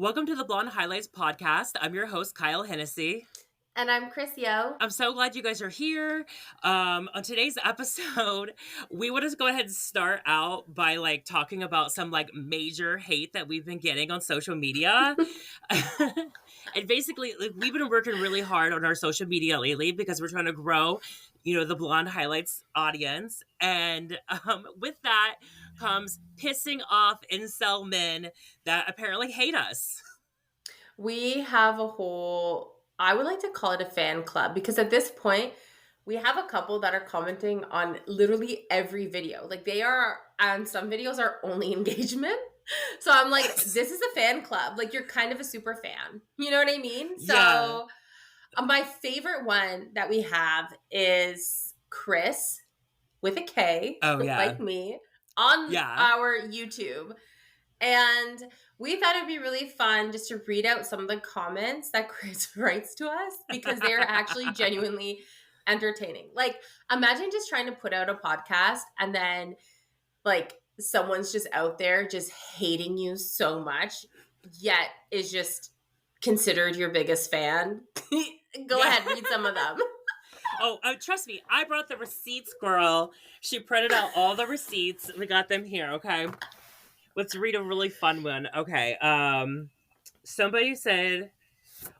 Welcome to the Blonde Highlights podcast. I'm your host, Kyle Hennessy. And I'm Chris Yo. I'm so glad you guys are here. On today's episode, we want to go ahead and start out by talking about some major hate that we've been getting on social media. And basically, we've been working really hard on our social media lately because we're trying to grow, the Blonde Highlights audience. And with that comes pissing off incel men that apparently hate us. We have I would like to call it a fan club because at this point, we have a couple that are commenting on literally every video. And some videos are only engagement. So I'm like, this is a fan club. Like, you're kind of a super fan. You know what I mean? So my favorite one that we have is Chris with a K, like me, on our YouTube. And we thought it'd be really fun just to read out some of the comments that Chris writes to us because they're actually genuinely entertaining. Like, imagine just trying to put out a podcast and then, someone's just out there just hating you so much, yet is just considered your biggest fan. Go ahead, read some of them. Trust me, I brought the receipts, girl. She printed out all the receipts. We got them here, okay? Let's read a really fun one. Okay. Somebody said,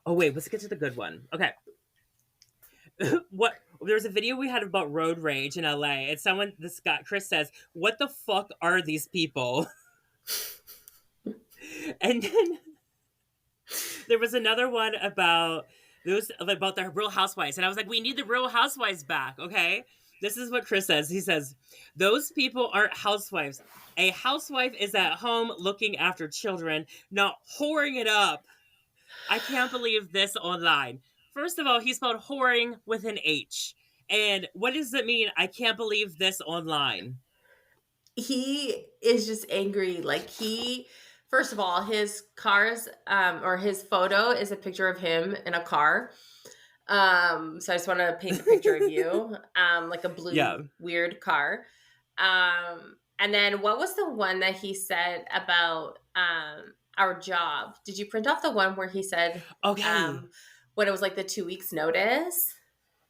let's get to the good one. Okay. There was a video we had about road rage in LA, and Chris says, "What the fuck are these people?" And then there was another one about the Real Housewives, and I was like, we need the Real Housewives back, okay? This is what Chris says. He says, "Those people aren't housewives. A housewife is at home looking after children, not whoring it up. I can't believe this online." First of all, he spelled whoring with an H. And what does it mean? I can't believe this online. He is just angry. First of all, his cars, or his photo is a picture of him in a car. So I just want to paint a picture of you, like a blue weird car. And then what was the one that he said about our job? Did you print off the one where he said, when it was like the 2 weeks notice?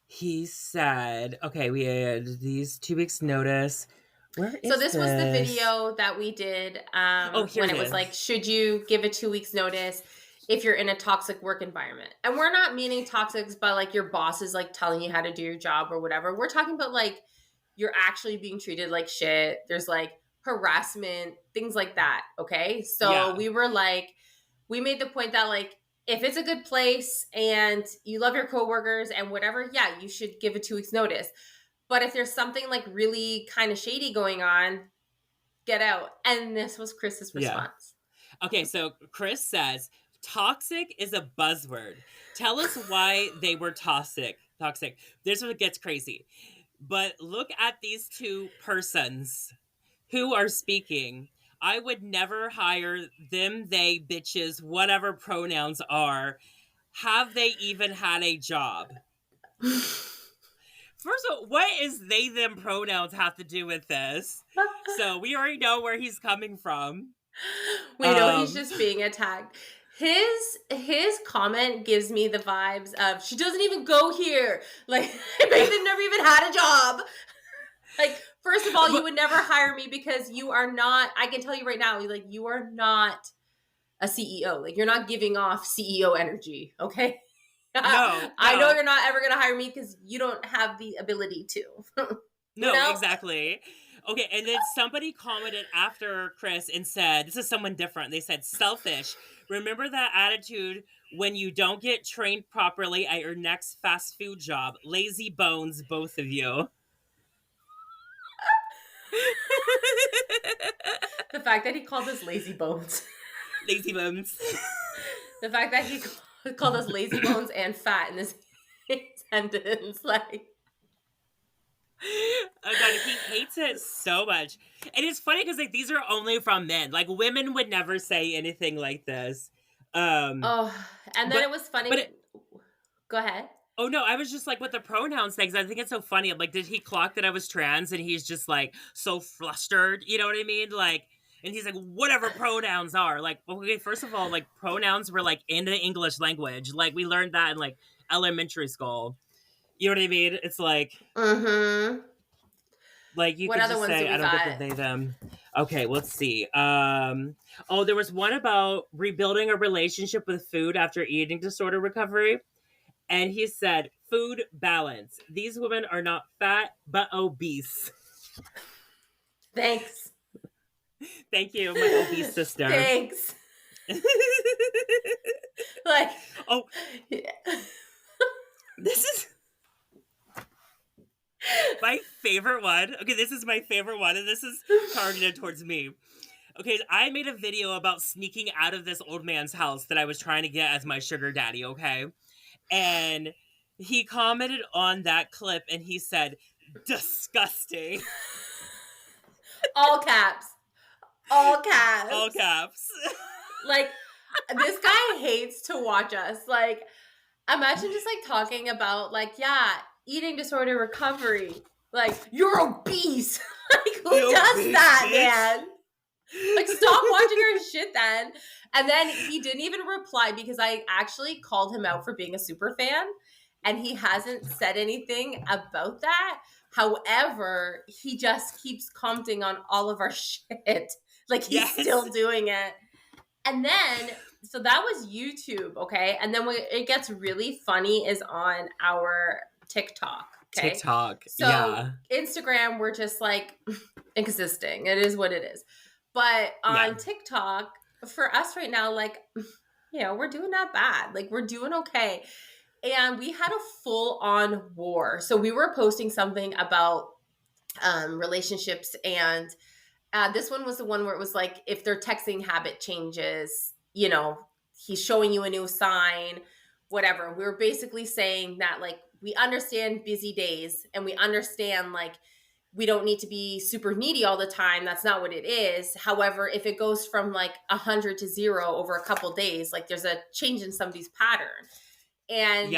He said, okay, we had these 2 weeks notice. So this was the video that we did when it was like, should you give a 2 weeks notice if you're in a toxic work environment? And we're not meaning toxic, but your boss is telling you how to do your job or whatever. We're talking about you're actually being treated like shit. There's harassment, things like that. Okay. So we were we made the point that if it's a good place and you love your coworkers and whatever, you should give a 2 weeks notice. But if there's something really kind of shady going on, get out. And this was Chris's response. Yeah. Okay, so Chris says, toxic is a buzzword. Tell us why they were toxic. This is what gets crazy. But look at these two persons who are speaking. I would never hire them, they, bitches, whatever pronouns are. Have they even had a job? First of all, what is they, them pronouns have to do with this? So we already know where he's coming from. We know he's just being attacked. His comment gives me the vibes of, she doesn't even go here. Maybe they've never even had a job. First of all, you would never hire me because you are not, I can tell you right now, you are not a CEO. You're not giving off CEO energy, okay? No. I know you're not ever going to hire me because you don't have the ability to. No, exactly. Okay, and then somebody commented after Chris and said, this is someone different. They said, selfish. Remember that attitude when you don't get trained properly at your next fast food job. Lazy bones, both of you. The fact that he called us lazy bones. Lazy bones. The fact that he called us lazy bones and fat in this sentence, Oh God, he hates it so much. And it's funny because these are only from men. Women would never say anything like this. And then it was funny. Go ahead. Oh no, I was just with the pronouns things. I think it's so funny. Did he clock that I was trans and he's just so flustered? You know what I mean? And he's like, whatever pronouns are. Like, okay, first of all, like pronouns were like in the English language. Like we learned that in like elementary school. You know what I mean? It's Mm-hmm. like you What could other just ones do say, we I don't get the got? they them. Okay, let's see. Oh, there was one about rebuilding a relationship with food after eating disorder recovery. And he said, food balance. These women are not fat, but obese. Thanks. Thank you, my obese sister. Thanks. Like, Oh, yeah. this is my favorite one. Okay, this is my favorite one, and this is targeted towards me. Okay, I made a video about sneaking out of this old man's house that I was trying to get as my sugar daddy, okay? And he commented on that clip and he said, disgusting. All caps. All caps. All caps. Like, this guy hates to watch us. Like, imagine just like talking about like, yeah, eating disorder recovery. Like, you're obese. Like, who You're does obese, that, bitch. man? Like, stop watching our shit then. And then he didn't even reply because I actually called him out for being a super fan. And he hasn't said anything about that. However, he just keeps commenting on all of our shit. Like, he's Yes. still doing it. And then, so that was YouTube, okay? And then it gets really funny is on our TikTok, okay? TikTok, So yeah. Instagram, we're just like existing. It is what it is. But on TikTok, for us right now, like, you know, we're doing not bad. Like, we're doing okay. And we had a full-on war. So we were posting something about relationships, and this one was the one where it was like, if their texting habit changes, you know, he's showing you a new sign, whatever. We were basically saying that, like, we understand busy days and we understand, like, we don't need to be super needy all the time. That's not what it is. However, if it goes from like 100 to 0 over a couple days, like, there's a change in somebody's pattern. And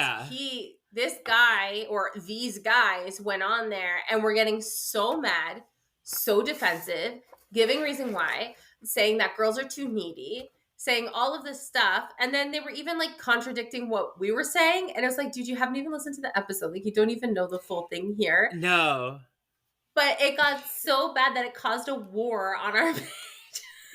this guy or these guys went on there and were getting so mad, so defensive, giving reason why, saying that girls are too needy, saying all of this stuff. And then they were even like contradicting what we were saying. And it was like, dude, you haven't even listened to the episode. Like, you don't even know the full thing here. No. But it got so bad that it caused a war on our page.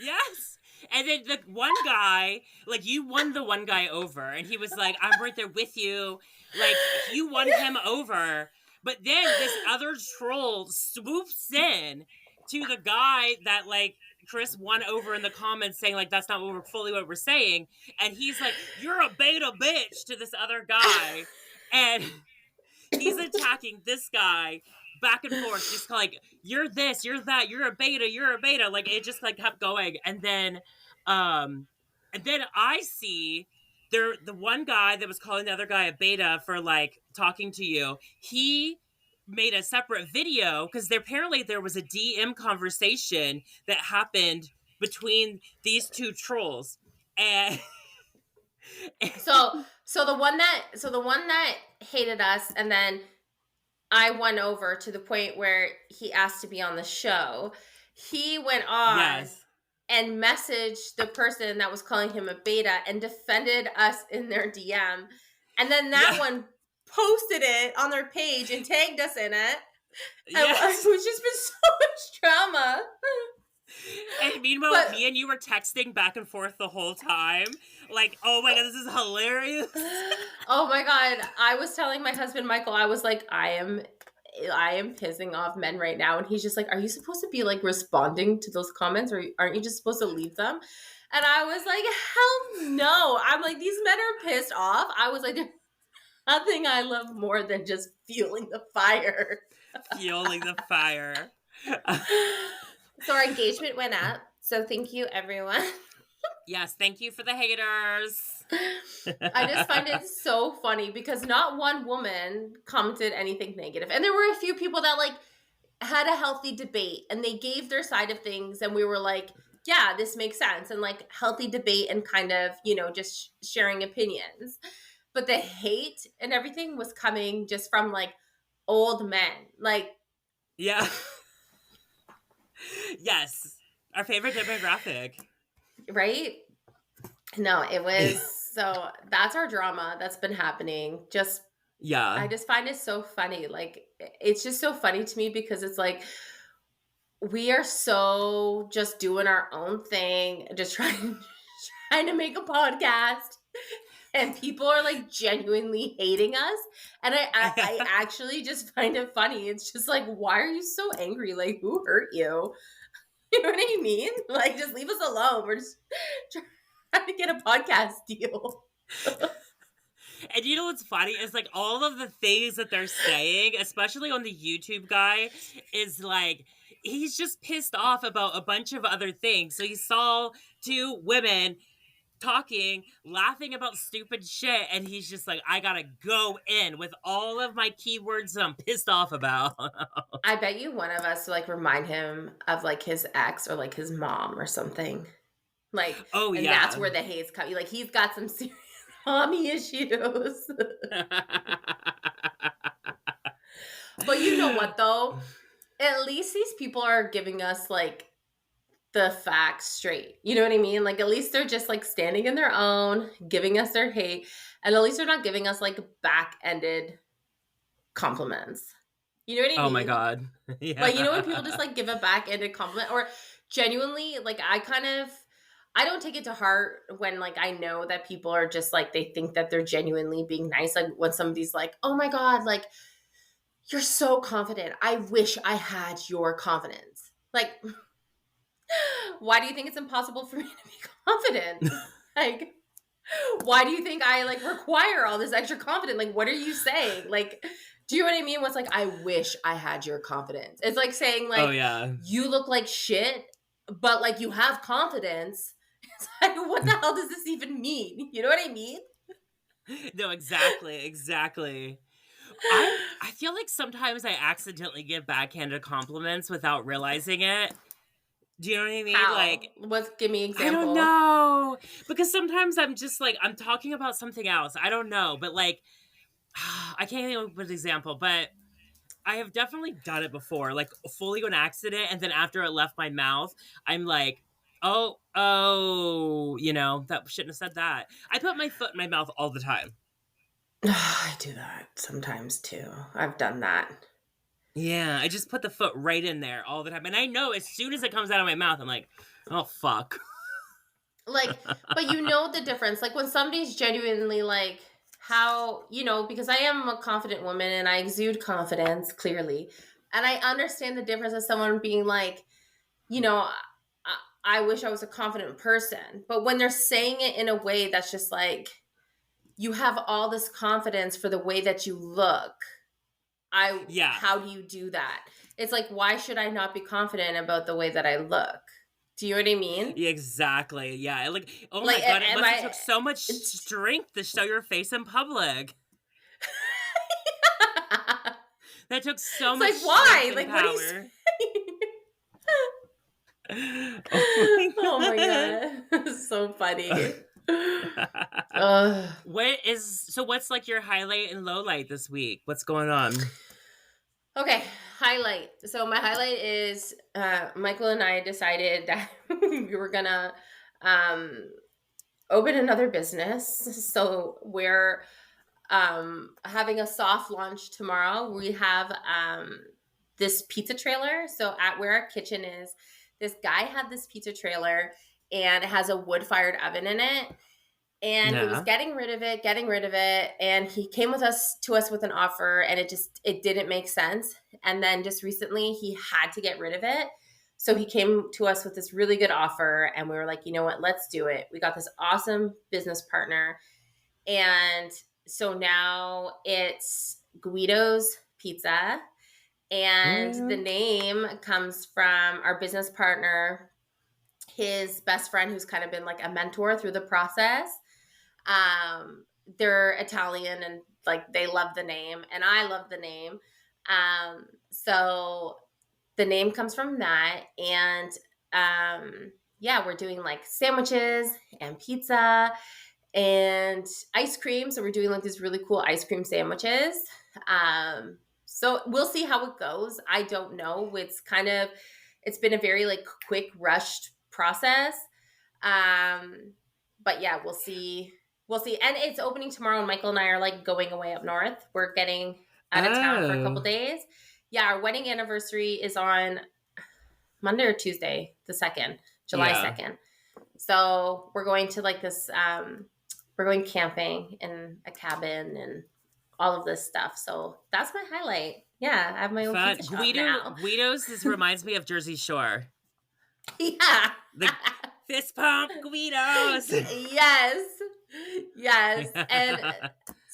Yes. And then the one guy, like, you won the one guy over, and he was like, I'm right there with you. Like, you won him over. But then this other troll swoops in to the guy that, like, Chris won over in the comments saying, like, that's not fully what we're saying. And he's like, you're a beta bitch to this other guy. And he's attacking this guy back and forth, just like, you're this, you're that, you're a beta, you're a beta. Like, it just like kept going. And then I see the one guy that was calling the other guy a beta for like talking to you. He made a separate video because apparently there was a DM conversation that happened between these two trolls. And so the one that hated us, and then I won over to the point where he asked to be on the show. He went on and messaged the person that was calling him a beta and defended us in their DM. And then that one posted it on their page and tagged us in it. Yes. It's just been so much drama. And meanwhile, me and you were texting back and forth the whole time. Like, oh my God, this is hilarious. Oh my God. I was telling my husband, Michael, I was like, I am pissing off men right now. And he's just like, are you supposed to be like responding to those comments, or aren't you just supposed to leave them? And I was like, hell no. I'm like, these men are pissed off. I was like, there's nothing I love more than just fueling the fire. Fueling the fire. So our engagement went up. So thank you, everyone. Yes, thank you for the haters. I just find it so funny because not one woman commented anything negative. And there were a few people that like had a healthy debate and they gave their side of things, and we were like, yeah, this makes sense, and like healthy debate and kind of, you know, just sharing opinions. But the hate and everything was coming just from like old men. Like, yeah. Yes. Our favorite demographic. Right? No, it was so that's our drama that's been happening. I Yeah. just find it so funny. Like it's just so funny to me because it's like we are so just doing our own thing, just trying to make a podcast, and people are like genuinely hating us. And I actually just find it funny. It's just like, why are you so angry? Like, who hurt you? You know what I mean? Like, just leave us alone. We're just trying to get a podcast deal. And you know what's funny is like all of the things that they're saying, especially on the YouTube guy, is like he's just pissed off about a bunch of other things. So he saw two women talking, laughing about stupid shit, and he's just like, I gotta go in with all of my keywords that I'm pissed off about. I bet you one of us like remind him of like his ex or like his mom or something. Like, Oh and that's yeah. where the hate's coming. Like, he's got some serious mommy issues. But you know what, though? At least these people are giving us like the facts straight. You know what I mean? Like, at least they're just like standing in their own, giving us their hate. And at least they're not giving us like back ended compliments. You know what I Oh my mean? god. Yeah. Like, you know when people just like give a back-ended compliment or genuinely like I don't take it to heart when like I know that people are just like they think that they're genuinely being nice. Like when somebody's like, "Oh my god, like you're so confident. I wish I had your confidence." Like, why do you think it's impossible for me to be confident? Like, why do you think I like require all this extra confidence? Like, what are you saying? Like, do you know what I mean? What's like, I wish I had your confidence. It's like saying Oh like, yeah. you look like shit, but like you have confidence. It's like, what the hell does this even mean? You know what I mean? No, exactly. I feel like sometimes I accidentally give backhanded compliments without realizing it. Do you know what I mean? How? Like, Give me an I don't example. know. Because sometimes I'm just like, I'm talking about something else. I don't know. But like, I can't even put an example, but I have definitely done it before, like fully on accident. And then after it left my mouth, I'm like, that shouldn't have said that. I put my foot in my mouth all the time. I do that sometimes too. I've done that. Yeah, I just put the foot right in there all the time. And I know as soon as it comes out of my mouth, I'm like, oh, fuck. Like, but you know the difference. Like when somebody's genuinely like, how, because I am a confident woman and I exude confidence clearly. And I understand the difference of someone being like, I wish I was a confident person. But when they're saying it in a way that's just like, you have all this confidence for the way that you look. Yeah. How do you do that? It's like, why should I not be confident about the way that I look? Do you know what I mean? Yeah, exactly. Yeah. Like, oh Like, my God, it must have took so much strength to show your face in public. That took so it's much like, why? strength and Like, power. what are you saying? Oh my god. So funny. What's like your highlight and low light this week? What's going on? Okay, highlight. So my highlight is Michael and I decided that we were gonna open another business. So we're having a soft launch tomorrow. We have this pizza trailer. So at where our kitchen is, this guy had this pizza trailer and it has a wood-fired oven in it. And he was getting rid of it. And he came to us with an offer and it didn't make sense. And then just recently he had to get rid of it. So he came to us with this really good offer and we were like, you know what, let's do it. We got this awesome business partner. And so now it's Guido's Pizza. And the name comes from our business partner, his best friend, who's kind of been like a mentor through the process. They're Italian and like they love the name and I love the name. So the name comes from that. And we're doing like sandwiches and pizza and ice cream. So we're doing like these really cool ice cream sandwiches. So we'll see how it goes. I don't know. it's been a very like quick rushed process. But yeah, we'll see. We'll see. And it's opening tomorrow, and Michael and I are like going away up north. We're getting out of town for a couple Oh, days. Yeah, our wedding anniversary is on Monday or Tuesday, the 2nd, July yeah. 2nd. So we're going to like this, we're going camping in a cabin and all of this stuff. So that's my highlight. Yeah, I have my own Fun. pizza shop now. Guido's reminds me of Jersey Shore. Yeah. The fist pump Guido's. Yes. Yes. And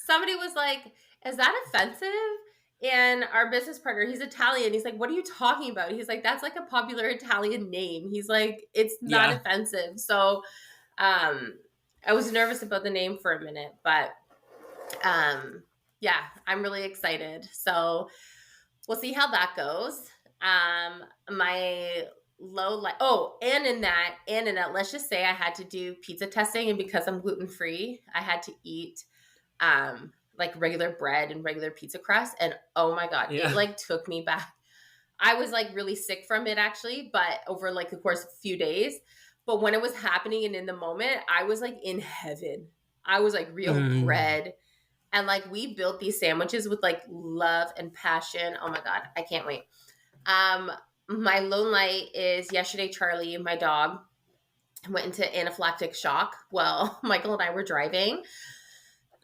somebody was like, is that offensive? And our business partner, he's Italian. He's like, what are you talking about? He's like, that's like a popular Italian name. He's like, it's not Yeah. offensive. So I was nervous about the name for a minute, but yeah, I'm really excited. So we'll see how that goes. My low light. Oh, and in that, let's just say I had to do pizza testing, and because I'm gluten free, I had to eat like regular bread and regular pizza crust. And oh my god, Yeah. it like took me back. I was like really sick from it actually, but over like the course of a few days. But when it was happening and in the moment, I was like in heaven. I was like real bread. And like we built these sandwiches with like love and passion. Oh my god, I can't wait. My lone light is yesterday Charlie, my dog, went into anaphylactic shock while Michael and I were driving.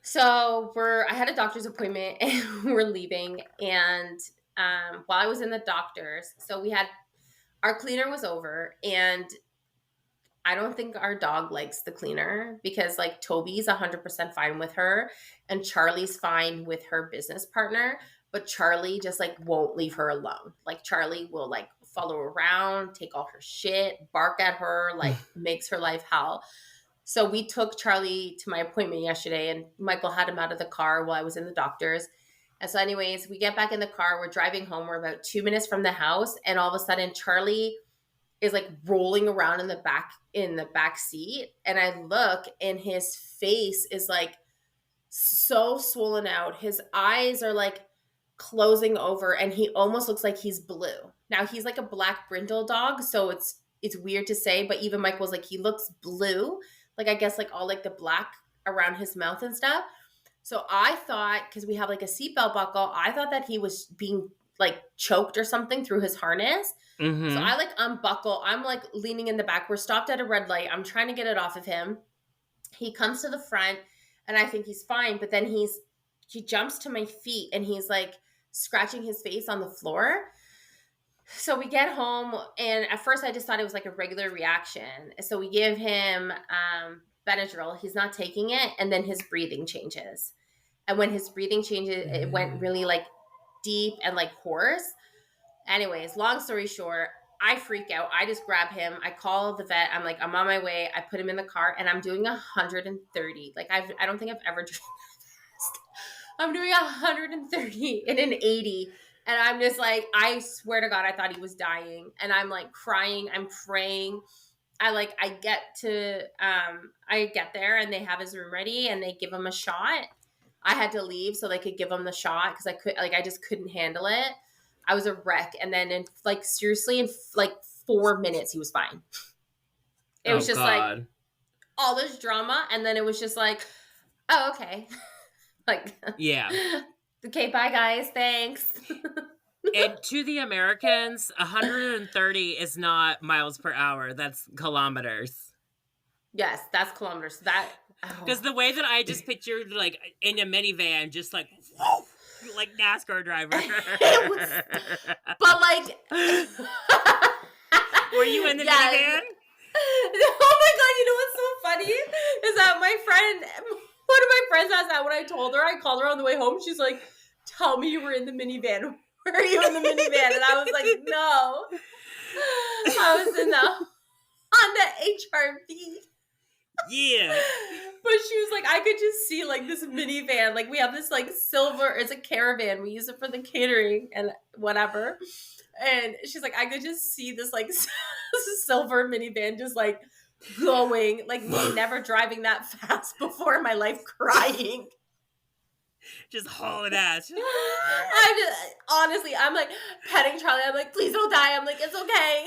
So I had a doctor's appointment and we're leaving. And while I was in the doctor's, so our cleaner was over, and I don't think our dog likes the cleaner because like Toby's 100% fine with her and Charlie's fine with her business partner, but Charlie just like won't leave her alone. Like Charlie will like follow her around, take all her shit, bark at her, like makes her life hell. So we took Charlie to my appointment yesterday, and Michael had him out of the car while I was in the doctor's. And so anyways, we get back in the car, we're driving home, we're about 2 minutes from the house, and all of a sudden Charlie is like rolling around in the back seat, and I look and his face is like so swollen out. His eyes are like closing over, and he almost looks like he's blue. Now he's like a black brindle dog, so it's weird to say, but even Mike was like, he looks blue, like I guess like all like the black around his mouth and stuff. So I thought, because we have like a seatbelt buckle, I thought that he was being like choked or something through his harness. Mm-hmm. So I like unbuckle. I'm like leaning in the back. We're stopped at a red light. I'm trying to get it off of him. He comes to the front, and I think he's fine, but then he jumps to my feet, and he's like scratching his face on the floor. So we get home, and at first I just thought it was like a regular reaction. So we give him Benadryl. He's not taking it, and then his breathing changes. And when his breathing changes, it went really like deep and like hoarse. Anyways, long story short, I freak out. I just grab him. I call the vet. I'm like, I'm on my way. I put him in the car, and I'm doing 130. Like I don't think I've ever driven that fast. I'm doing 130 in an 80. And I'm just like, I swear to God, I thought he was dying. And I'm like crying. I'm praying. I get there, and they have his room ready, and they give him a shot. I had to leave so they could give him the shot because I just couldn't handle it. I was a wreck. And then in 4 minutes, he was fine. It was just like all this drama. And then it was just like, oh, okay. Like, yeah. Okay, bye guys. Thanks. And to the Americans, 130 is not miles per hour. That's kilometers. Yes, that's kilometers. Because the way that I just pictured, like, in a minivan, just like NASCAR driver. But like, were you in the minivan? Oh my God, you know what's so funny is that one of my friends asked that when I told her. I called her on the way home. She's like, tell me you were in the minivan. Were you in the minivan? And I was like, no. I was in the Honda HRV. Yeah. But she was like, I could just see like this minivan. Like we have this like silver, it's a caravan. We use it for the catering and whatever. And she's like, I could just see this like silver minivan just like going, like me never driving that fast before in my life, crying. Just hauling ass. I'm just, honestly, I'm like petting Charlie. I'm like, please don't die. I'm like, it's okay.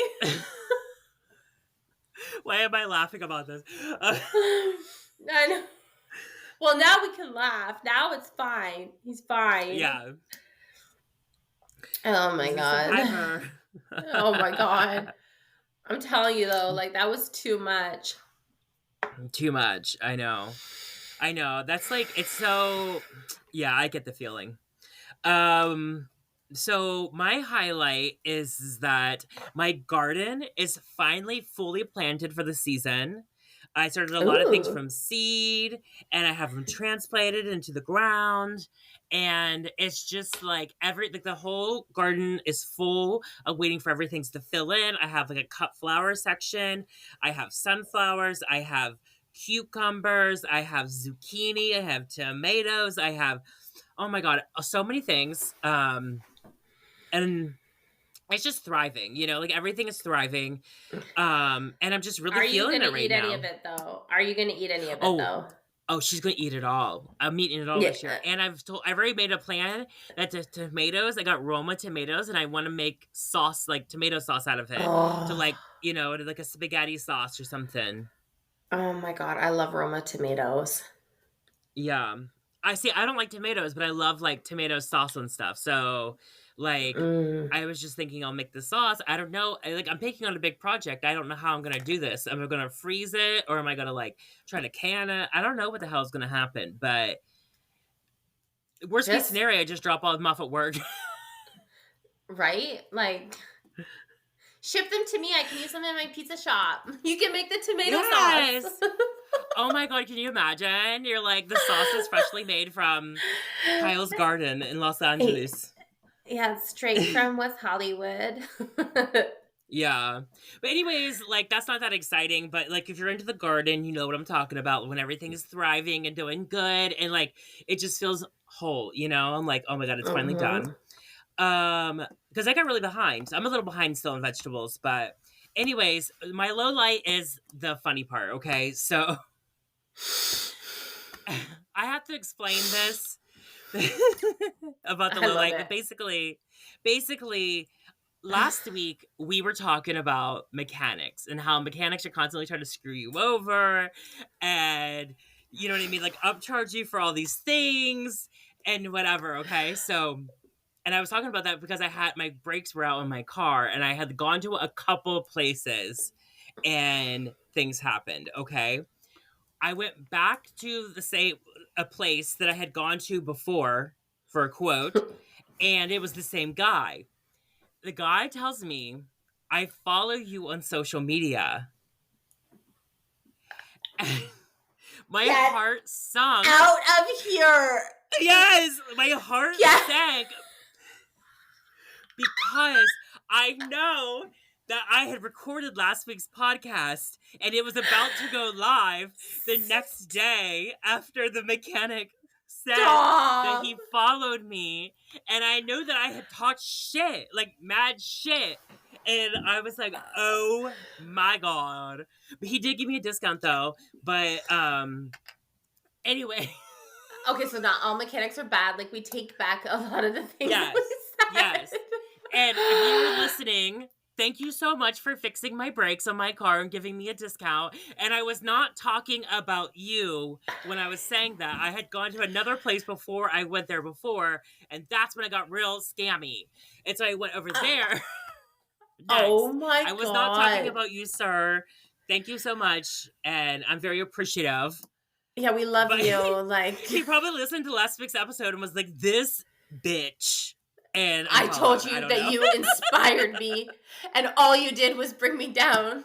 Why am I laughing about this? I know. Well, now we can laugh. Now it's fine. He's fine. Yeah. Oh my god. Survivor. Oh my god. I'm telling you though, like that was too much. Too much. I know. That's like, it's so, yeah, I get the feeling. So my highlight is that my garden is finally fully planted for the season. I started a lot of things Ooh. from seed, and I have them transplanted into the ground, and it's just like the whole garden is full of waiting for everything to fill in. I have like a cut flower section. I have sunflowers. I have cucumbers. I have zucchini. I have tomatoes. I have, oh my god, so many things. And it's just thriving, like everything is thriving. And I'm just really feeling it right now. Are you gonna eat any of it though? Are you gonna eat any of it though? Oh, she's gonna eat it all. I'm eating it all this year. And I've already made a plan that the tomatoes, I got Roma tomatoes, and I want to make sauce, like tomato sauce out of it. To like, like a spaghetti sauce or something. Oh my god, I love Roma tomatoes. Yeah. I don't like tomatoes, but I love like tomato sauce and stuff. So like I was just thinking I'll make the sauce. I don't know. I'm taking on a big project. I don't know how I'm gonna do this. Am I gonna freeze it, or am I gonna like try to can it? I don't know what the hell is gonna happen. But worst case scenario, I just drop all them off at work. Right? Like ship them to me. I can use them in my pizza shop. You can make the tomato sauce. Oh my god, can you imagine? You're like, the sauce is freshly made from Kyle's garden in Los Angeles. Yeah, straight from West Hollywood. Yeah. But anyways, like that's not that exciting, but like if you're into the garden, you know what I'm talking about, when everything is thriving and doing good and like it just feels whole, I'm like, oh my god, it's finally done. Because I got really behind. I'm a little behind still in vegetables, but anyways, my low light is the funny part, okay? So I have to explain this about the low light. But basically, last week we were talking about mechanics and how mechanics are constantly trying to screw you over, and you know what I mean, like upcharge you for all these things and whatever. Okay, so. And I was talking about that because my brakes were out in my car, and I had gone to a couple places and things happened. Okay. I went back to a place that I had gone to before for a quote, and it was the same guy. The guy tells me, I follow you on social media. My heart sunk. Out of here. Yes, my heart sank. Because I know that I had recorded last week's podcast and it was about to go live the next day after the mechanic said that he followed me. And I know that I had talked shit, like mad shit. And I was like, oh my god. But he did give me a discount though. But anyway. Okay, so not all mechanics are bad. Like we take back a lot of the things we said. Yes. And if you were listening, thank you so much for fixing my brakes on my car and giving me a discount. And I was not talking about you when I was saying that. I had gone to another place before I went there before, and that's when I got real scammy. And so I went over there. Oh my god. I was not talking about you, sir. Thank you so much, and I'm very appreciative. Yeah, we love you. Like he probably listened to last week's episode and was like, this bitch. And I told you that you inspired me, and all you did was bring me down.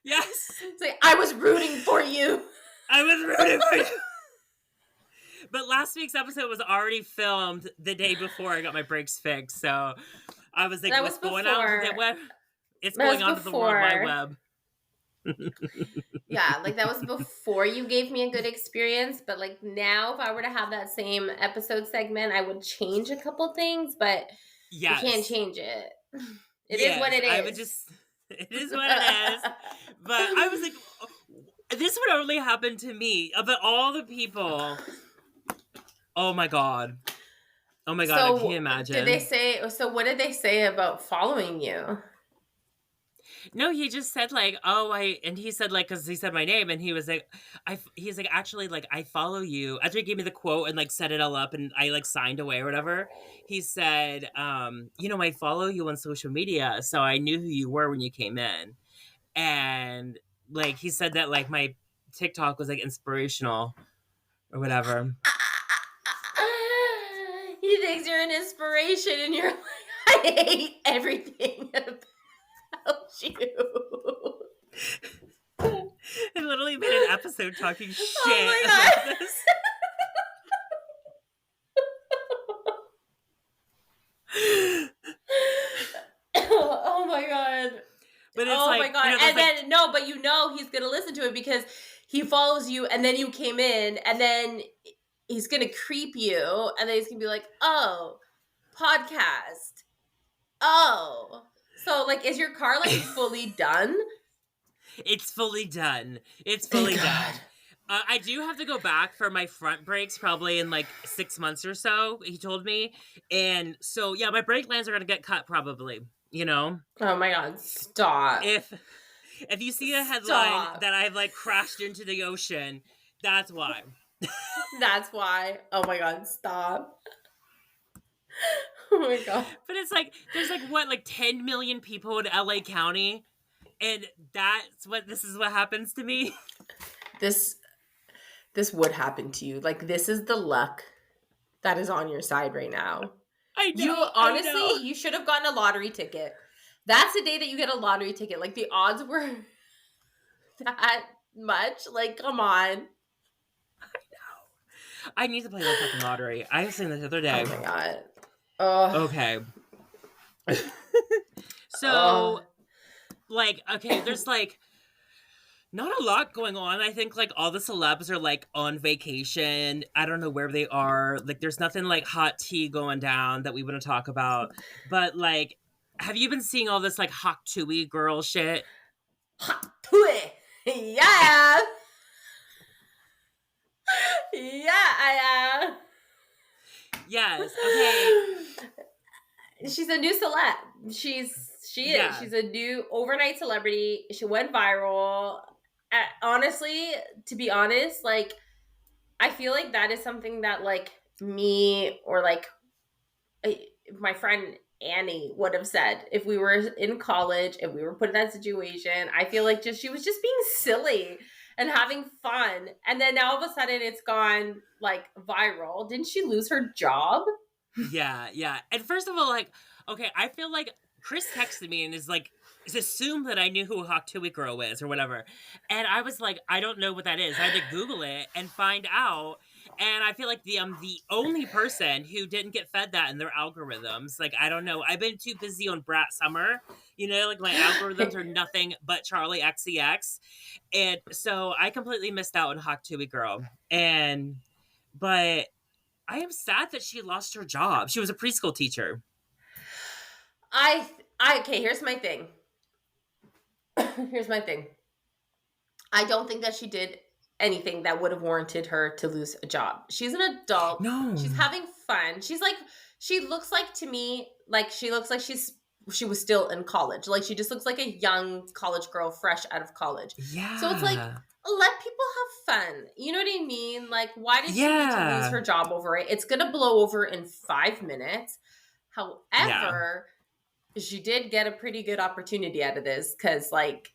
Yes. It's like, I was rooting for you. I was rooting for you. But last week's episode was already filmed the day before I got my brakes fixed. So I was like, what's going on with the web? It's going on to the World Wide Web. Yeah, like that was before you gave me a good experience, but like now if I were to have that same episode segment, I would change a couple things, but you can't change it. It is what it is. It is what it is. But I was like, this would only happen to me. Of all the people Oh my God. Oh my God. I can't So imagine. what did they say about following you? No, he just said like, oh, and he said like, cause he said my name and he was like, he's like, actually, like, I follow you. After he gave me the quote and like set it all up and I like signed away or whatever, he said, I follow you on social media. So I knew who you were when you came in. And like, he said that like my TikTok was like inspirational or whatever. He thinks you're an inspiration, and you're like, I hate everything about you. I literally made an episode talking shit my about God. this. Oh my God. But it's Oh like, my God. there's And like, then, no, but you know he's going to listen to it because he follows you, and then you came in, and then he's going to creep you, and then he's going to be like, oh, podcast. Oh. So, like, is your car, like, fully done? it's fully done. It's Thank fully God. done. I do have to go back for my front brakes probably in like 6 months or so, he told me. And so, yeah, my brake lines are going to get cut probably, you know? Oh my God. Stop. If you see a headline Stop. that I've like crashed into the ocean, that's why. That's why. Oh my God. Stop. Oh my God. But it's like, there's like what, like 10 million people in LA County? And this is what happens to me. This would happen to you. Like, this is the luck that is on your side right now. I know. You I know. honestly, you should have gotten a lottery ticket. That's the day that you get a lottery ticket. Like, the odds were that much. Like, come on. I need to play the fucking lottery. I was saying this the other day. Oh my God. Oh. Okay. So, like, okay, there's like not a lot going on. I think like all the celebs are like on vacation. I don't know where they are. Like, there's nothing like hot tea going down that we want to talk about. But like, have you been seeing all this like Hak Tui girl shit? Hak Tui. Yeah. Yeah, I am. Yes. Okay. She's a new celeb. She is. Yeah. She's a new overnight celebrity. She went viral. Honestly, to be honest, like, I feel like that is something that like me or like my friend Annie would have said if we were in college, if we were put in that situation. I feel like she was just being silly and having fun. And then now all of a sudden it's gone like viral. Didn't she lose her job? Yeah. And first of all, like, okay, I feel like Chris texted me and is assumed that I knew who Hak Tui girl is or whatever. And I was like, I don't know what that is. I had to Google it and find out. And I feel like the only person who didn't get fed that in their algorithms. Like, I don't know. I've been too busy on Brat Summer. You know, like my algorithms are nothing but Charlie XCX. And so I completely missed out on Hak Tui girl. But I am sad that she lost her job. She was a preschool teacher. Okay, here's my thing. I don't think that she did anything that would have warranted her to lose a job. She's an adult. No. She's having fun. She looks like to me, like she looks like she was still in college. Like, she just looks like a young college girl fresh out of college. Yeah. So it's like, let people have fun. You know what I mean? Like, why did she need to lose her job over it? It's going to blow over in 5 minutes. However, she did get a pretty good opportunity out of this because, like,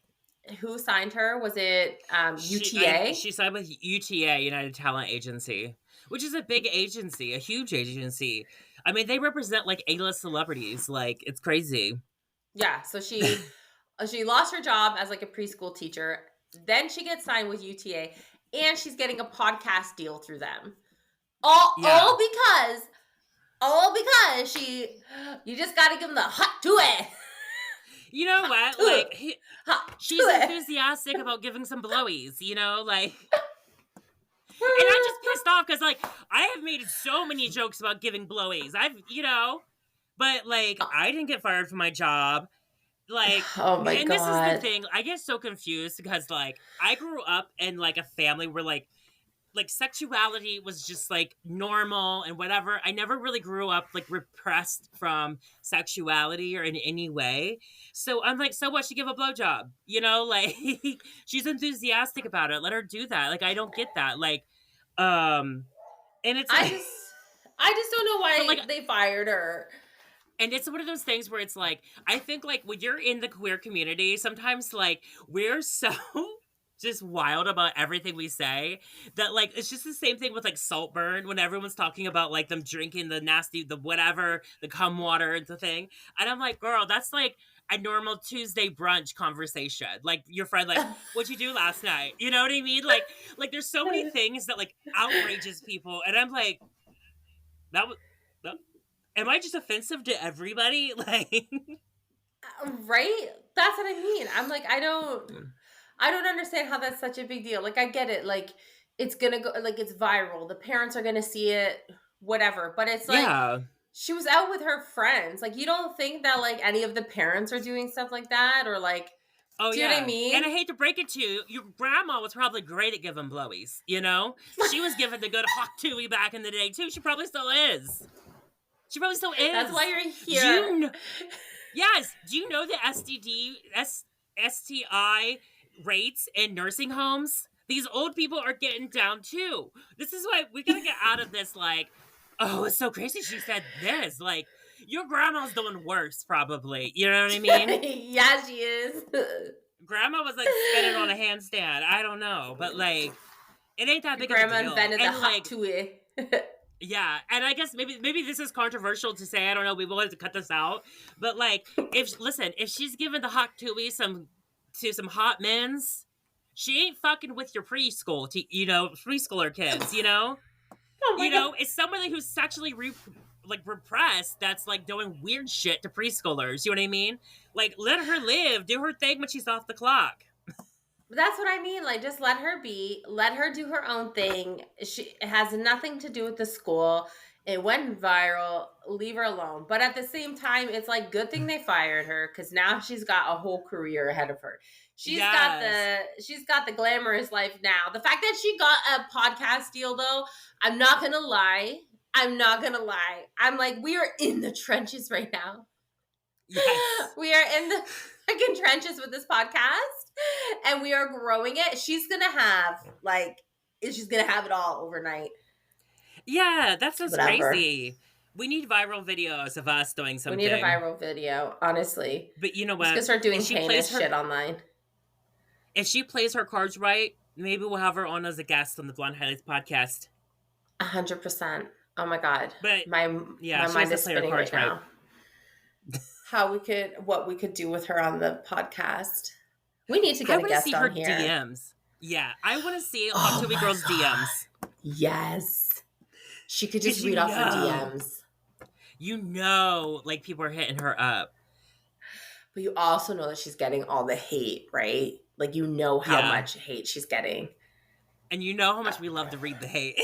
who signed her? Was it UTA? She signed with UTA, United Talent Agency, which is a big agency, a huge agency. I mean, they represent like A-list celebrities. Like, it's crazy. Yeah. So she lost her job as like a preschool teacher. Then she gets signed with UTA, and she's getting a podcast deal through them. All because you just got to give them the Hak Tui. You know what? Like, she's enthusiastic about giving some blowies, you know? Like, and I'm just pissed off because, like, I have made so many jokes about giving blowies. But, like, I didn't get fired from my job. Like, oh my God. This is the thing. I get so confused because, like, I grew up in, like, a family where, like, like sexuality was just like normal and whatever. I never really grew up like repressed from sexuality or in any way. So I'm like, so what? She give a blowjob, you know, like she's enthusiastic about it. Let her do that. Like I don't get that. Like, and it's I like, just I just don't know but like why they fired her. and it's one of those things where it's like, I think like when you're in the queer community, sometimes like we're so just wild about everything we say that like it's just the same thing with like Saltburn when everyone's talking about like them drinking the nasty, the whatever, the cum water and the thing. And I'm like, girl, that's like a normal Tuesday brunch conversation. Like your friend, like, what'd you do last night? You know what I mean? Like there's so many things that like outrages people. And I'm like, that was, am I just offensive to everybody? Like, Right? That's what I mean. I'm like, I don't understand how that's such a big deal. Like I get it. Like it's gonna go like it's viral. The parents are gonna see it, whatever. But it's like yeah. she was out with her friends. Like you don't think that like any of the parents are doing stuff like that or like Oh do you know what I yeah. And I mean? hate to break it to you, your grandma was probably great at giving blowies, you know? She was given the good hot tui back in the day too. She probably still is. She probably still That's is. why you're Do here. you know, yes. Do you know the STI rates in nursing homes? These old people are getting down too. This is why we gotta get out of this like, oh, it's so crazy she said this. Like, your grandma's doing worse, probably. You know what I mean? Yeah, she is. Grandma was like spinning on a handstand. I don't know, but like it ain't that big of a Grandma deal. invented the And hot like, tui. yeah, and I guess maybe this is controversial to say. I don't know. We will have to cut this out. But like, if she's giving the hot tui to some hot men's, she ain't fucking with your preschool, preschooler kids. Oh my god. It's somebody who's sexually repressed that's like doing weird shit to preschoolers. You know what I mean? Like, let her live, do her thing when she's off the clock. That's what I mean. Like, just let her be. Let her do her own thing. It has nothing to do with the school. It went viral. Leave her alone. But at the same time, it's like good thing they fired her because now she's got a whole career ahead of her. Yes. She's got the glamorous life now. The fact that she got a podcast deal, though, I'm not gonna lie. I'm not gonna lie. I'm like, we are in the trenches right now. Yes. We are in the fucking trenches with this podcast and we are growing it. She's gonna have it all overnight. Yeah, that sounds Whatever. crazy. We need viral videos of us doing something. We need a viral video, honestly. But you know Just what? gonna start doing If she heinous plays her shit online. if she plays her cards right, maybe we'll have her on as a guest on the Blonde Highlights podcast. 100%. Oh my god. But my she mind has to is play her spinning right cards right. now. What we could do with her on the podcast. We need to I get a want to guest see her on here. DMs. Yeah, I want to see Hot Tui Girl's DMs. Yes. She could just read off her DMs. Like people are hitting her up. But you also know that she's getting all the hate, right? Like you know how much hate she's getting. And you know how much we love to read the hate.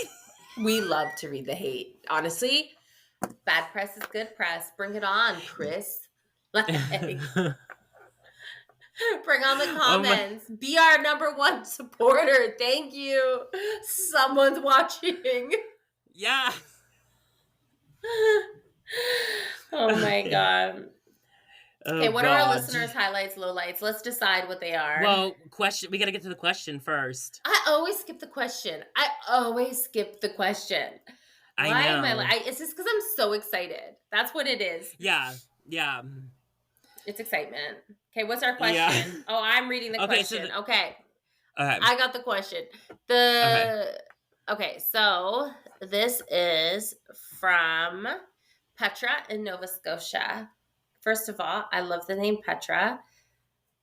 We love to read the hate. Honestly, bad press is good press. Bring it on, Chris. Like, bring on the comments. Be our number one supporter. Thank you. Someone's watching. Yeah. Oh my god. Okay, what are our listeners' highlights, lowlights? Let's decide what they are. Well, we got to get to the question first. I always skip the question. I know. It's just because I'm so excited. That's what it is. Yeah. It's excitement. Okay, what's our question? Yeah. Oh, I'm reading the question. Okay. I got the question. Okay, so this is from Petra in Nova Scotia. First of all, I love the name Petra.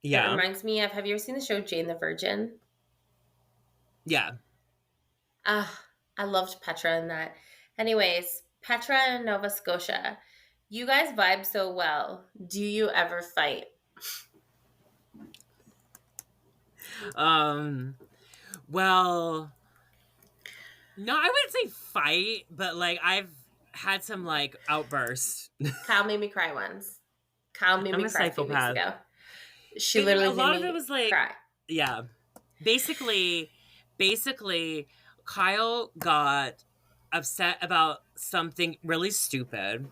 Yeah. It reminds me of, have you ever seen the show Jane the Virgin? Yeah. I loved Petra in that. Anyways, Petra in Nova Scotia. You guys vibe so well. Do you ever fight? Well, no, I wouldn't say fight, but like I've had some like outbursts. Kyle made me cry once. Kyle made me cry a few weeks ago. She But, literally a lot made of me it was like cry. Yeah. Basically Kyle got upset about something really stupid,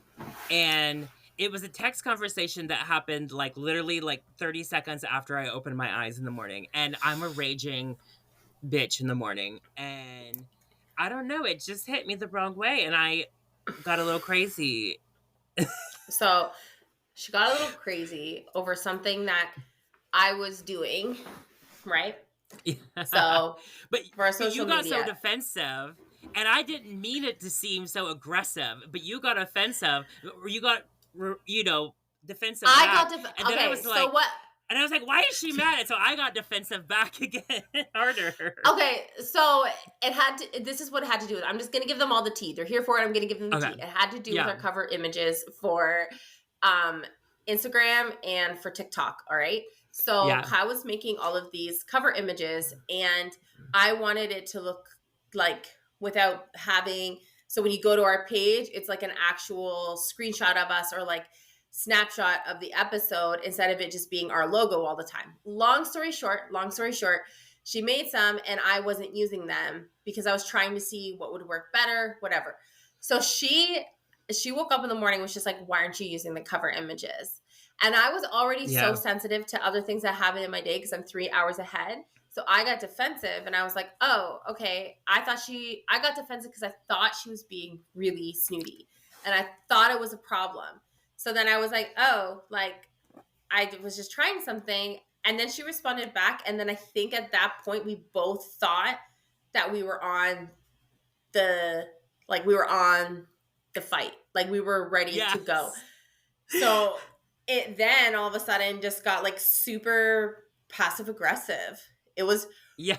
and it was a text conversation that happened like literally like 30 seconds after I opened my eyes in the morning, and I'm a raging bitch in the morning, and I don't know, it just hit me the wrong way, and I got a little crazy. So she got a little crazy over something that I was doing, right? So but for you social got so media, defensive, and I didn't mean it to seem so aggressive, but you got offensive, or you got, you know, defensive I back, got and then I okay. was So like, what? and I was like, why is she mad? And so I got defensive back again, harder. Okay, so it had to. This is what it had to do with. I'm just gonna give them all the tea. They're here for it. I'm gonna give them the Okay. tea. It had to do with Yeah. our cover images for Instagram and for TikTok. All right. So Yeah. Kyle was making all of these cover images, and I wanted it to look like without having. So when you go to our page, it's like an actual screenshot of us or like snapshot of the episode instead of it just being our logo all the time. Long story short, she made some and I wasn't using them because I was trying to see what would work better, whatever. So she woke up in the morning, was just like, why aren't you using the cover images? And I was already so sensitive to other things that happen in my day because I'm 3 hours ahead. So I got defensive and I was like, oh, okay. I got defensive because I thought she was being really snooty and I thought it was a problem. So then I was like, oh, like I was just trying something. And then she responded back. And then I think at that point, we both thought that we were on the fight. Like we were ready to go. So it then all of a sudden just got like super passive aggressive. It was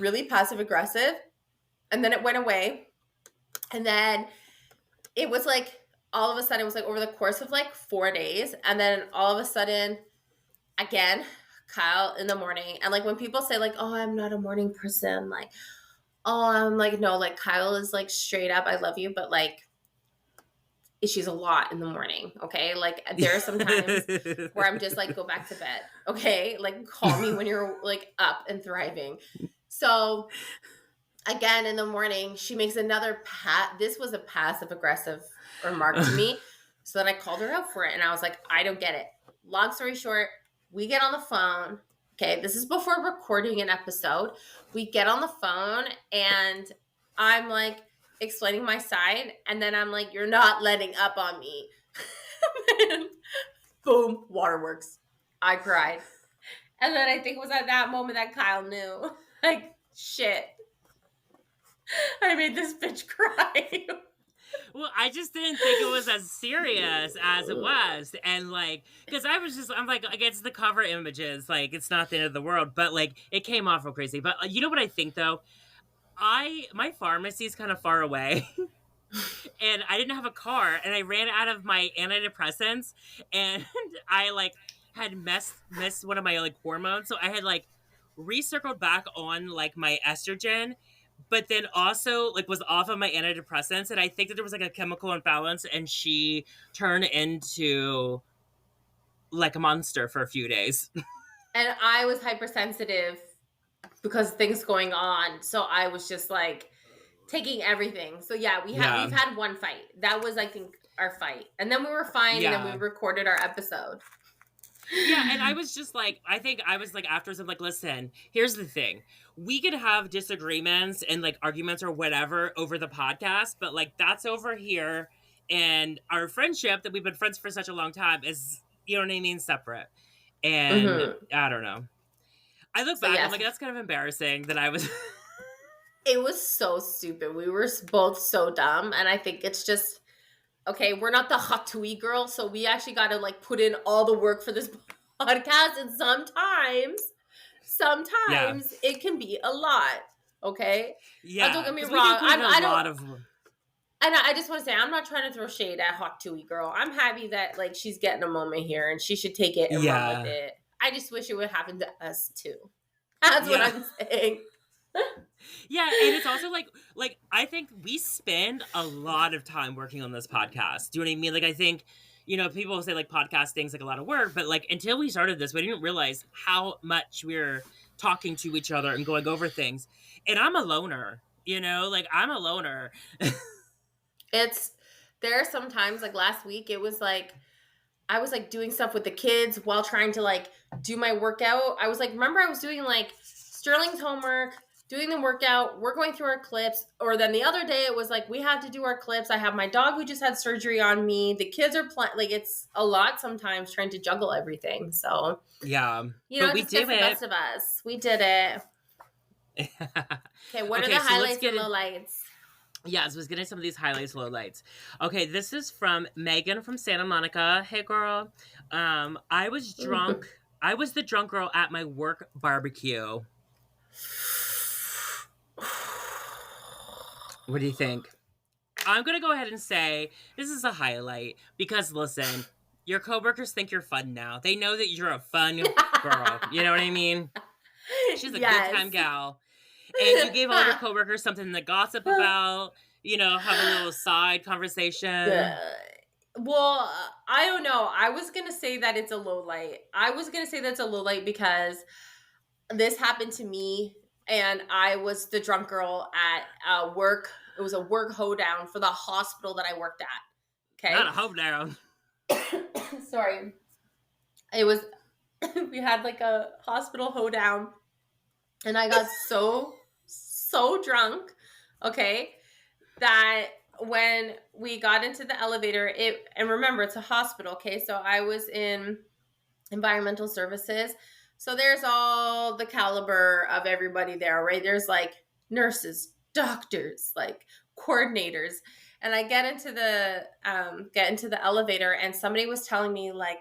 really passive aggressive. And then it went away. And then it was like, all of a sudden, it was like over the course of like 4 days. And then all of a sudden, again, Kyle in the morning. And like when people say like, oh, I'm not a morning person. Like, oh, I'm like, no, like Kyle is like straight up, I love you. But like, she's a lot in the morning. Okay. Like there are some times where I'm just like, go back to bed. Okay. Like call me when you're like up and thriving. So again, in the morning, she makes another this was a passive aggressive remark to me. So then I called her out for it and I was like, I don't get it. Long story short, we get on the phone. Okay, this is before recording an episode. We get on the phone and I'm like explaining my side and then I'm like, you're not letting up on me. And boom, waterworks. I cried. And then I think it was at that moment that Kyle knew. Like, shit. I made this bitch cry. Well, I just didn't think it was as serious as it was. And like, because I'm like, against the cover images, like, it's not the end of the world, but like, it came off real crazy. But you know what I think though? My pharmacy is kind of far away. And I didn't have a car and I ran out of my antidepressants and I like had missed one of my like hormones. So I had like recircled back on like my estrogen, but then also like was off of my antidepressants, and I think that there was like a chemical imbalance and she turned into like a monster for a few days. And I was hypersensitive because things going on. So I was just like taking everything. So yeah, we've had one fight. That was, I think, our fight. And then we were fine and then we recorded our episode. Yeah, and I was just like, I think I was like afterwards, I'm like, listen, here's the thing. We could have disagreements and like arguments or whatever over the podcast, but like that's over here. And our friendship that we've been friends for such a long time is, you know what I mean, separate. And I don't know. I look back, I'm like, that's kind of embarrassing that I was... It was so stupid. We were both so dumb. And I think it's just, okay, we're not the hot to eat girl. So we actually got to like put in all the work for this podcast. And sometimes it can be a lot. Okay? Yeah. Don't get me wrong. And I just want to say, I'm not trying to throw shade at Hot Tui girl. I'm happy that like she's getting a moment here and she should take it and run with it. I just wish it would happen to us too. That's what I'm saying. Yeah, and it's also like I think we spend a lot of time working on this podcast. Do you know what I mean? Like I think, you know, people say like podcasting's like a lot of work, but like until we started this, we didn't realize how much we're talking to each other and going over things. And I'm a loner. You know, like I'm a loner. It's there are some times like last week it was like I was like doing stuff with the kids while trying to like do my workout. I was like, remember, I was doing like Sterling's homework, doing the workout. We're going through our clips. Or then the other day, it was like, we had to do our clips. I have my dog who just had surgery on me. The kids are playing. Like, it's a lot sometimes trying to juggle everything. So, Yeah, you know, but it we just gets do the it. best of us. We did it. Okay, what are the Okay, so let's highlights get and in. lowlights? Yes, was getting some of these highlights, lowlights. Okay, this is from Megan from Santa Monica. Hey, girl. I was drunk. I was the drunk girl at my work barbecue. What do you think? I'm gonna go ahead and say this is a highlight because listen, your coworkers think you're fun now. They know that you're a fun girl. You know what I mean? She's a good time Yes. gal. And you gave all your coworkers something to gossip about, you know, have a little side conversation. Well, I don't know. I was gonna say that it's a low light. I was gonna say that's a low light because this happened to me, and I was the drunk girl at work. It was a work hoedown for the hospital that I worked at. Not Okay, a hope down. sorry. It was we had like a hospital hoedown, and I got so drunk. Okay, that when we got into the elevator, and remember it's a hospital, okay? So I was in environmental services. So there's all the caliber of everybody there, right? There's like nurses, doctors, like coordinators. And I get into the elevator, and somebody was telling me like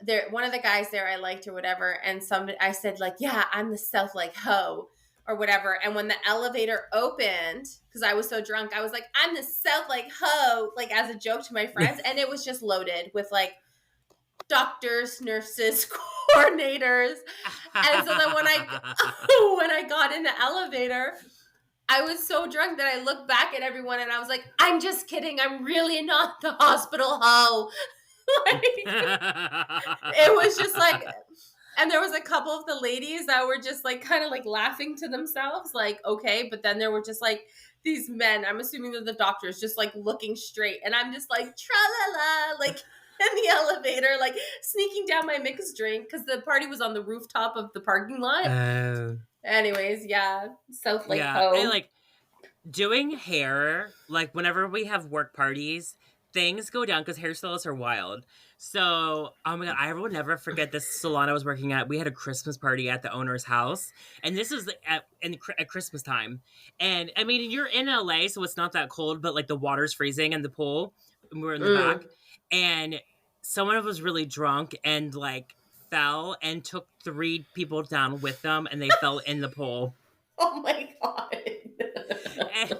there one of the guys there I liked or whatever, and somebody I said like, yeah, I'm the self like hoe or whatever. And when the elevator opened, because I was so drunk, I was like, I'm the self like hoe, like as a joke to my friends. And it was just loaded with like doctors, nurses, coordinators. And so then when I got in the elevator, I was so drunk that I looked back at everyone and I was like, I'm just kidding. I'm really not the hospital hoe. Like, it was just like, and there was a couple of the ladies that were just like kind of like laughing to themselves, like, okay. But then there were just like these men, I'm assuming they're the doctors, just like looking straight. And I'm just like, tra la la, like in the elevator, like sneaking down my mixed drink because the party was on the rooftop of the parking lot. Anyways, yeah. South Lake Yeah, Ho. and like doing hair, like whenever we have work parties, things go down because hairstylists are wild. So, oh my god, I will never forget this salon I was working at. We had a Christmas party at the owner's house, and this was at Christmas time. And I mean, you're in LA, so it's not that cold, but like the water's freezing in the pool. And we were in the back, and someone was really drunk and like fell and took 3 people down with them, and they fell in the pool. Oh my god. And,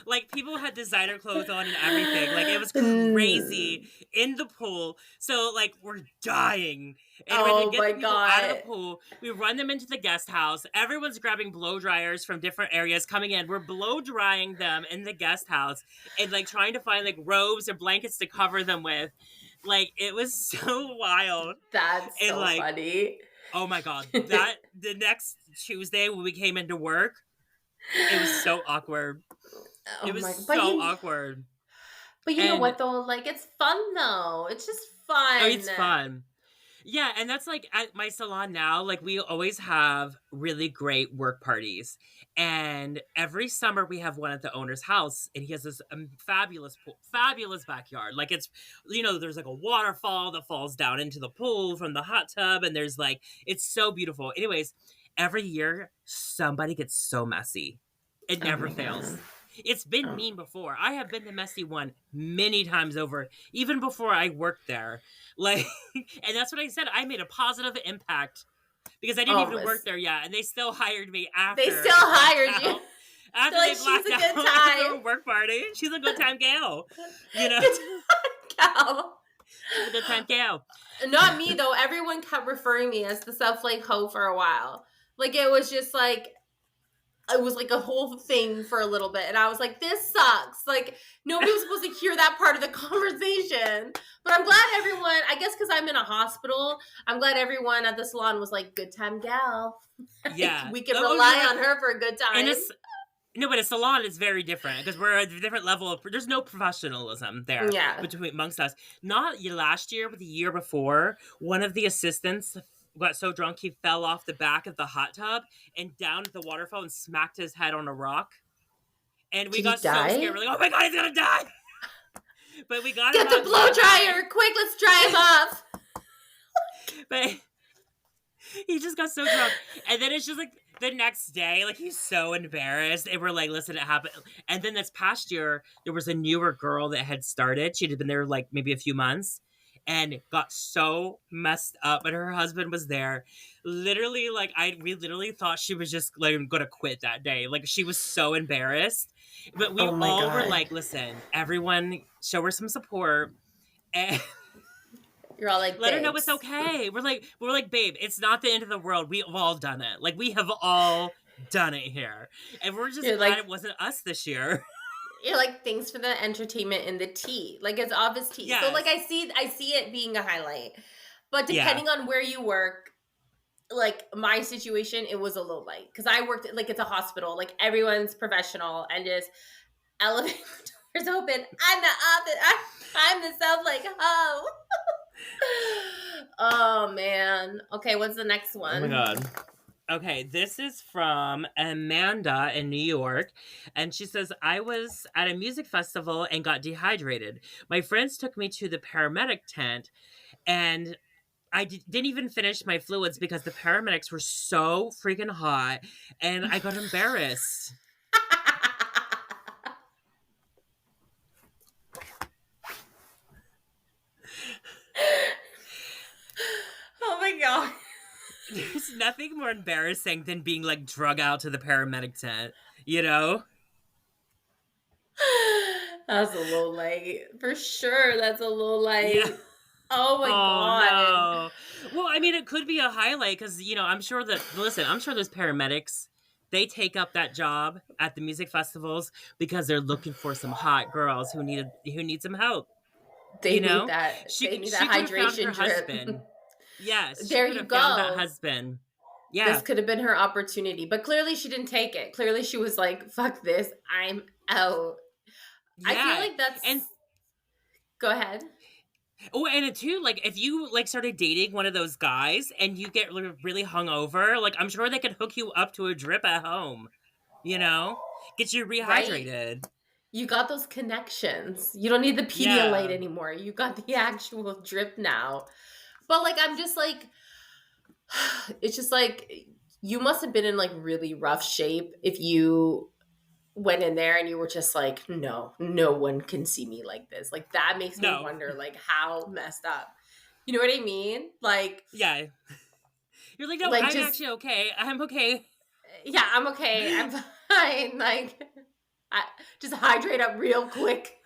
like people had designer clothes on and everything. Like it was crazy in the pool. So like we're dying. And when we get the people out of the pool, we run them into the guest house. Everyone's grabbing blow dryers from different areas coming in. We're blow drying them in the guest house and like trying to find like robes or blankets to cover them with. Like it was so wild. That's so funny. Oh my god. That the next Tuesday when we came into work, it was so awkward. It was so awkward. But you know what though? Like it's fun though. It's just fun. Oh, it's fun. Yeah, and that's like at my salon now, like we always have really great work parties. And every summer we have one at the owner's house, and he has this fabulous pool, fabulous backyard. Like it's, you know, there's like a waterfall that falls down into the pool from the hot tub, and there's like, it's so beautiful. Anyways, every year somebody gets so messy. It never fails. God. It's been mean before. I have been the messy one many times over, even before I worked there. Like, and that's what I said. I made a positive impact because I didn't even work there yet, and they still hired me after. They still hired you. After like, they blacked out good time. a work party. She's a good time gal. You know? Good time gal. She's a good time gal. Not me, though. Everyone kept referring me as the South Lake Ho for a while. Like, it was just like, it was like a whole thing for a little bit. And I was like, this sucks. Like, nobody was supposed to hear that part of the conversation. But I'm glad everyone, I guess because I'm in a hospital, I'm glad everyone at the salon was like, good time gal. Yeah. We can rely on her for a good time. No, but a salon is very different because we're at a different level of. There's no professionalism there Yeah. between amongst us. Not last year, but the year before, one of the assistants got so drunk he fell off the back of the hot tub and down to the waterfall and smacked his head on a rock. And we Did he got so scared. die? We're like, "Oh my god, he's gonna die!" But we got Get him the out blow dry. dryer! Quick, let's dry him off! But he just got so drunk, and then it's just like the next day, like he's so embarrassed, and we're like, "Listen, it happened." And then this past year, there was a newer girl that had started. She'd been there like maybe a few months, and got so messed up. But her husband was there. Literally, like we literally thought she was just like going to quit that day. Like she was so embarrassed. But we Oh my all were God. like, "Listen, everyone, show her some support." And You're all like, let her know "Babes." it's okay. We're like, babe, it's not the end of the world. We've all done it. Like we have all done it here, and we're just You're glad like- it wasn't us this year. You're like, thanks for the entertainment and the tea. Like it's obvious tea. So Yes. like I see it being a highlight. But Yeah. depending on where you work, like my situation, it was a low light. Because I worked like it's a hospital, like everyone's professional and just elevator doors open. I'm the office. I'm the self like oh. Oh man. Okay, what's the next one? Oh my god. Okay, this is from Amanda in New York, and she says, I was at a music festival and got dehydrated. My friends took me to the paramedic tent, and I didn't even finish my fluids because the paramedics were so freaking hot, and I got embarrassed. Oh my god. There's nothing more embarrassing than being like drug out to the paramedic tent, you know? That's a low light. For sure, that's a low light. Yeah. Oh my god. No. Well, I mean, it could be a highlight because, you know, I'm sure those paramedics, they take up that job at the music festivals because they're looking for some hot girls who need some help. They you need know? that. They need She that could have found hydration her drip. husband. Yes. She There could you have found that go. husband. Yeah. This could have been her opportunity, but clearly she didn't take it. Clearly she was like, "Fuck this, I'm out." I Yeah. feel like that's. And Go ahead. oh, and too, like if you like started dating one of those guys and you get really hungover, like I'm sure they could hook you up to a drip at home. You know, get you rehydrated. You got those connections. You don't need the Pedialyte Yeah. anymore. You got the actual drip now. But like, I'm just like, it's just like you must have been in like really rough shape if you went in there and you were just like, no one can see me like this. Like that makes me No. wonder like how messed up. You know what I mean? Like, Yeah. You're like, no, Like, I'm just- actually okay. I'm okay. yeah, I'm okay. I'm fine. Like, just hydrate up real quick.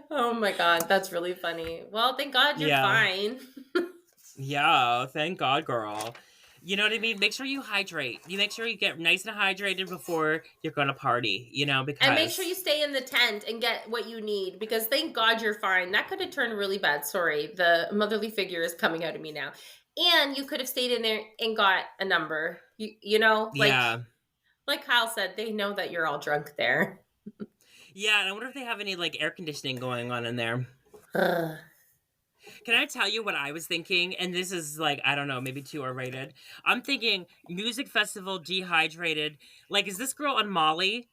Oh my god, that's really funny. Well, thank God you're Yeah. fine. Yeah, thank God, girl. You know what I mean? Make sure you hydrate. You make sure you get nice and hydrated before you're gonna party, you know, because And make sure you stay in the tent and get what you need because thank God you're fine. That could have turned really bad. Sorry, the motherly figure is coming out of me now. And you could have stayed in there and got a number. You know, like yeah. like Kyle said, they know that you're all drunk there. Yeah, and I wonder if they have any like air conditioning going on in there. Ugh. Can I tell you what I was thinking? And this is like, I don't know, maybe 2 R rated. I'm thinking music festival dehydrated. Like, is this girl on Molly?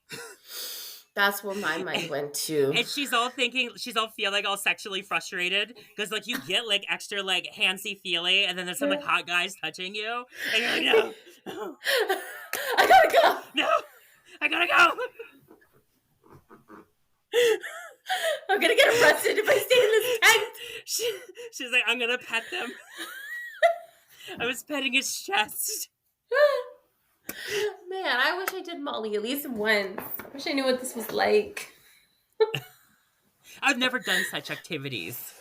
That's where my mind went to. And she's all feeling all sexually frustrated because like you get like extra like handsy feely, and then there's some like hot guys touching you, and you're like, no, I gotta go. no, I gotta go. I'm gonna get arrested if I stay in this tent. She's like, I'm gonna pet them. I was petting his chest. Man, I wish I did Molly at least once. I wish I knew what this was like. I've never done such activities.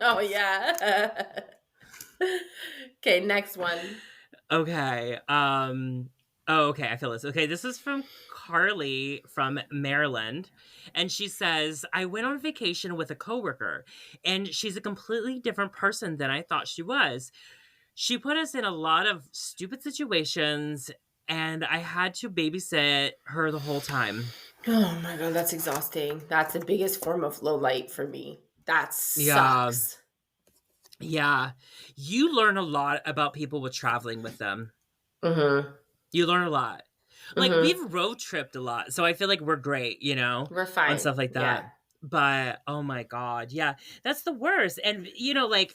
Oh, yeah. Okay, next one. Okay. Oh, okay. I feel this. Okay, this is from Carly from Maryland, and she says, "I went on vacation with a coworker, and she's a completely different person than I thought she was. She put us in a lot of stupid situations, and I had to babysit her the whole time. Oh my god, that's exhausting. That's the biggest form of low light for me. That Yeah. sucks. Yeah. You learn a lot about people with traveling with them. Mm-hmm. You learn a lot. Like, Mm-hmm. we've road tripped a lot, so I feel like we're great, We're on fine. stuff like Yeah. that. But, oh my god, yeah, that's the worst, and, like,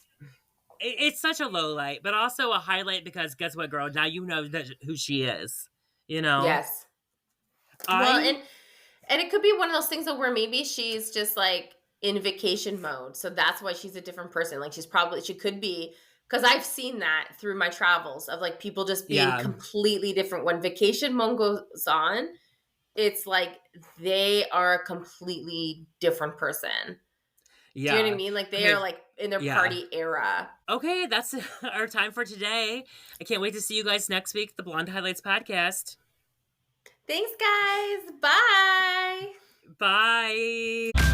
it's such a low light, but also a highlight because guess what, girl? Now you know that who she is, you know? Yes. Well, I and it could be one of those things though where maybe she's just like in vacation mode. So that's why she's a different person. Like she could be, because I've seen that through my travels of like people just being yeah, completely different. When vacation mode goes on, it's like they are a completely different person. Do you know what I yeah. mean? Like they are Okay, like in their yeah. party era. Okay, that's our time for today. I can't wait to see you guys next week, the Blonde Highlights podcast. Thanks, guys. Bye. Bye.